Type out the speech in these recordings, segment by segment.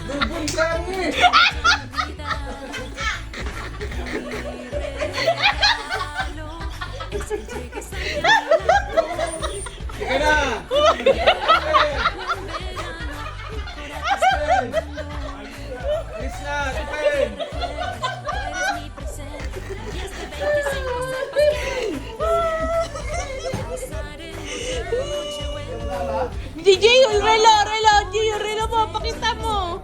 Dubon kami! Sige na! Alis na! Tipin! DJ, yung relo, yung relo mo, pakita mo.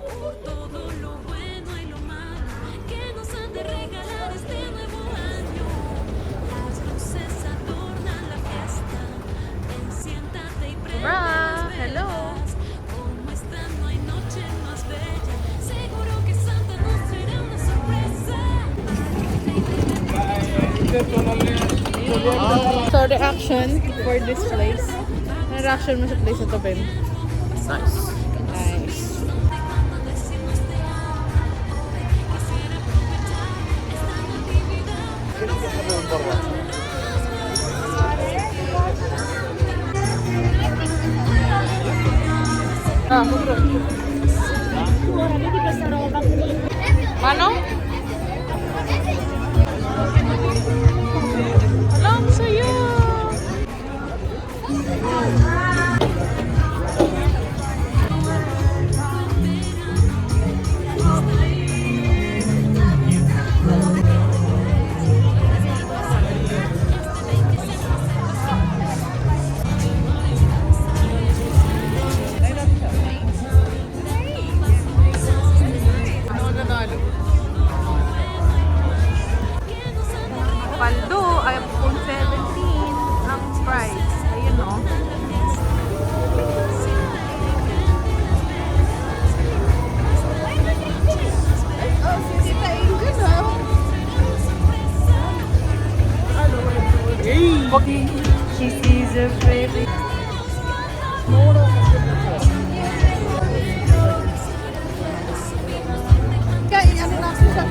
Bra, hello. So, reaction for this place. Ano reaction mo sa place na to, Ben? Nice. Nice. Mano? Alam sa'yo! Paldo, iPhone 17 ang price. Ayun o. Oh, sisitain ka na. Hey! She sees a baby. Kaya, ano na ako sa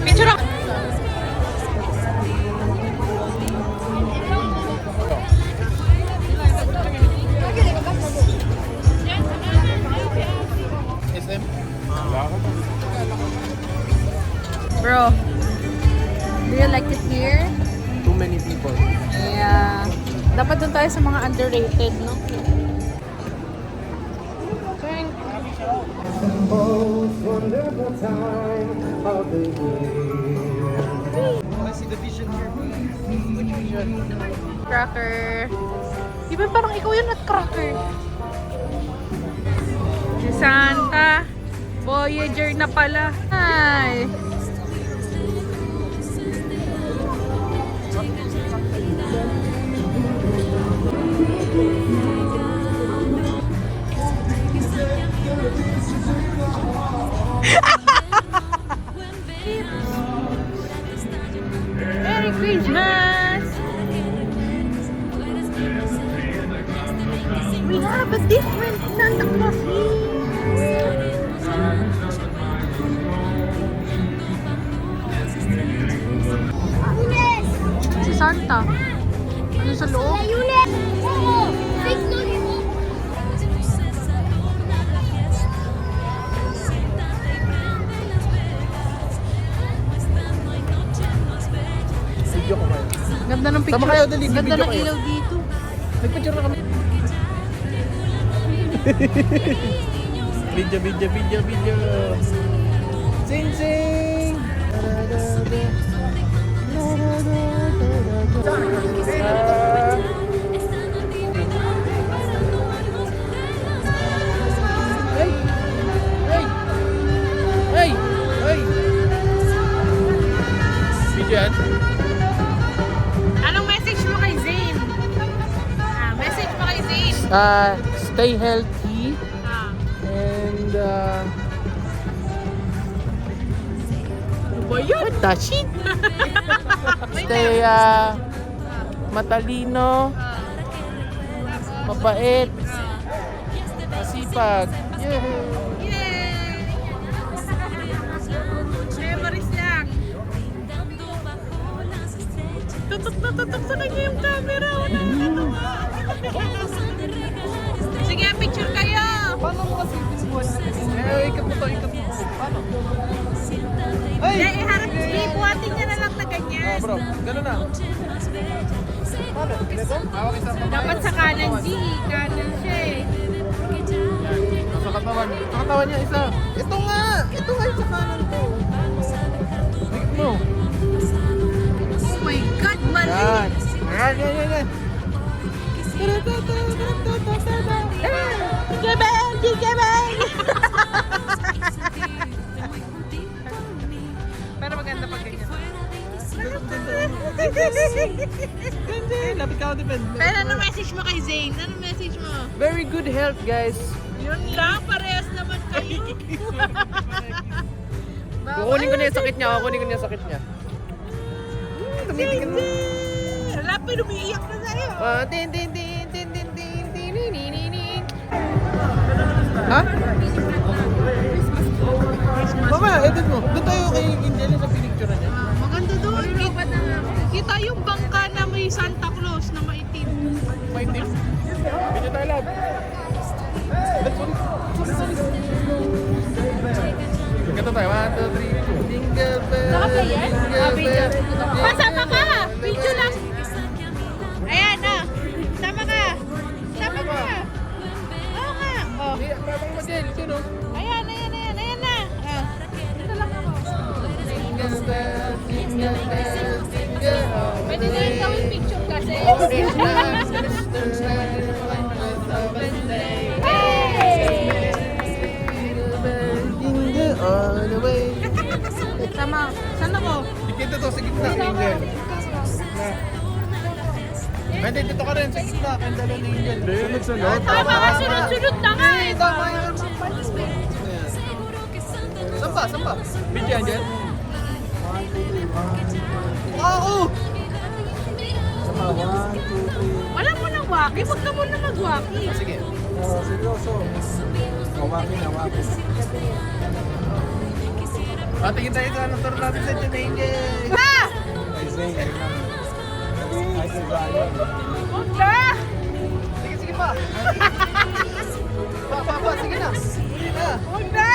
picture ako. SM? Bro, do you like it here? Too many people. Yeah. Dapat doon tayo sa mga underrated, no? Turn. Most wonderful time of the year. I see the vision here. Which vision? Cracker. Di ba parang ikaw yun at cracker? Si Santa. Voyager na pala. Ay. Merry Christmas! We have a different Santa Claus here! Si Santa. Ano sa loob? Video ko kayo. Ganda ng picture. Sama kayo, dali. Ganda Video ng kayo. ilaw dito. Nagpicture na kami. Video. Sing, sing! Hey! Hey! Hey! Hey! Video yan? Anong message mo kay Zane? Message mo kay Zane. Stay healthy and What the shit? stay matalino, mabait, sipag. Yay! Yay! Memories lang. Tutok na tutok sa kanya yung camera. Sige, picture kayo. Paano mo kasi binubuhat? Ikat mo to, ikat mo. Paano? Ay! Iharap, ibuhatin niya na lang na ganyan. Bro, gano'n na. Paano? Ganito? Hawak isang kamay. Dapat sa kanan, G. Kanan siya eh. Sa katawan. Sa katawan niya, isa. Ito nga! Ito nga yung sa kanan ko. Tignan mo. Oh my God, mali. Yan. Yan. Jebel! Jebel! Pero maganda pag ganyan. Lapit ka ako, depend. Pero ano message mo kay Zane? Ano message mo? Very good health, guys. Yun lang, parehas naman kayo. Kukunin ko na yung sakit niya. Tumitingin mo. Wala, pero umiiyak na sa'yo. Tin. Ha? Mama, edit mo. Doon tayo kay Angel sa pinicture niya. Maganda doon. Kita yung bangka na may Santa Claus na maitim. Maitim. Video tayo, love. Sorry. Ganito tayo. 1, 2, 3. Jingle bell. Naka-play yan? Jingle bell. Pasama ka! Video lang! Ayan na! Sama ka! Sama ka! Oo nga! Oh. Babang model. Sino? Ayan na! Ah. Dito lang ako. Jingle bell. Jingle bell. Jingle all the Pwede na yung gawin picture kasi. Jingle all the way. Sama. Saan ako? Dito to sa gitna, Angel. Pwede dito ka rin sa gitna, kandala ni Angel. Sunod-sunod. Tama ka, sunod-sunod na nga eh. Tama yan. Samba. Video, Angel. Wow! Wala mo nang waki. Huwag ka muna mag-waki. Sige. Seryoso. Hawakin. Patingin tayo sa anong turo natin sa dyan, Angel. Ha! Huwag ka! Sige pa. Pa, sige na. Huwag na!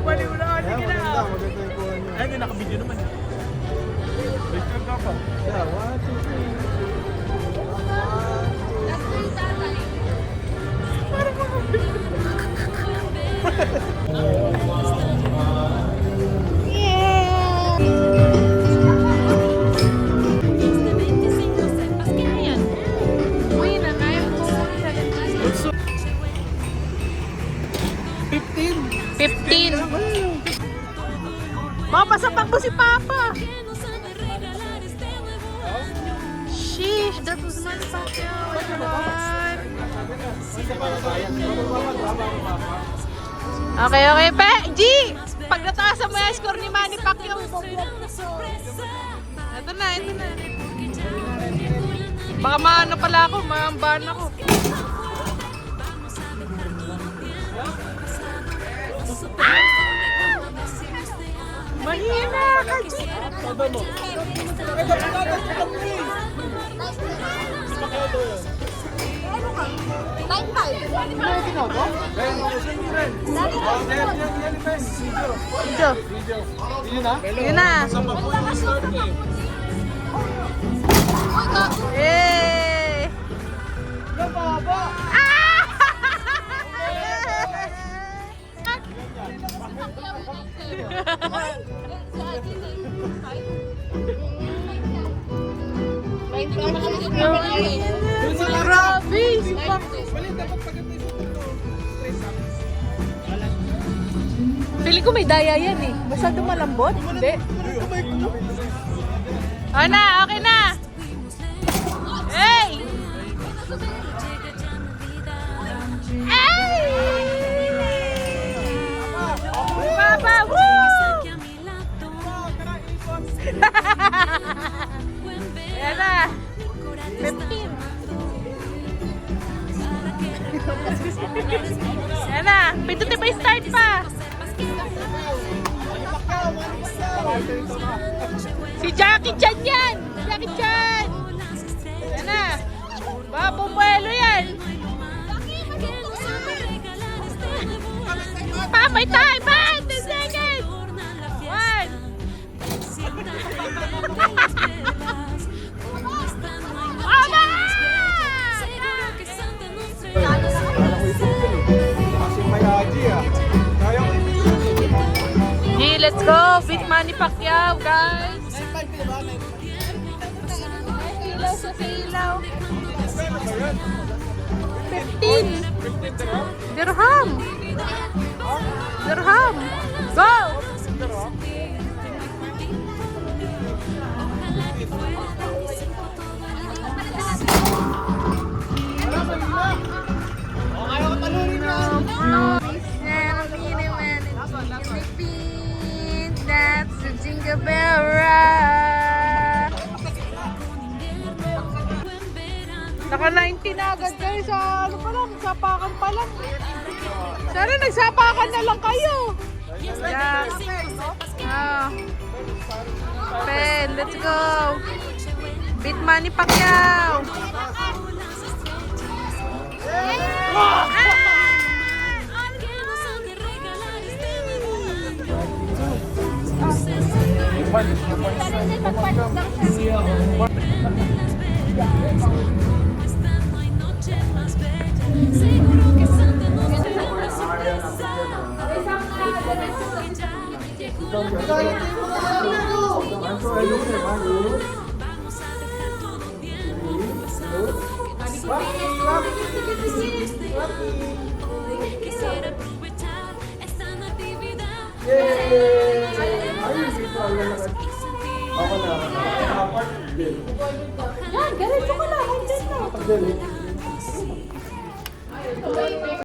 Baliw na. Sige na. Ay, hindi naka-video naman. Picture ka pa. Yeah, 15. Mapasapak mo si Papa. Sheesh, that was my Pacquiao. Okay, pe. G! Pag nataasan mo yung score ni Manny Pacquiao, ito na. Baka maano pala ako, maambahan ako. Mahina ka, G! Yun na. Yay! Grabe! Pili ko may daya yan eh. Masyado malambot? Hindi. Okay na! Hey! Hey! Papa! Woo! Ayan na! 15! Ayan Pindutin pa yung start pa. Si Jackie Chan yan. Jackie Chan. Yan na. Babumbelo yan. Pa, may time. 10 seconds. 1. Kasi may Haji ah. Kaya ko G, let's go. Beat Manny Pacquiao, guys. 9.5 diba? Ilaw sa ilaw. 15 dirham. Dirham. Go! That's the Jingle Bell Ride. Naka 90 na agad guys. Ano pa lang, sapakan pa lang. Sana nagsapakan na lang kayo. Yeah. Pen, let's go. Beat Manny Pacquiao. Yan, ganito ka na. Hanggang na.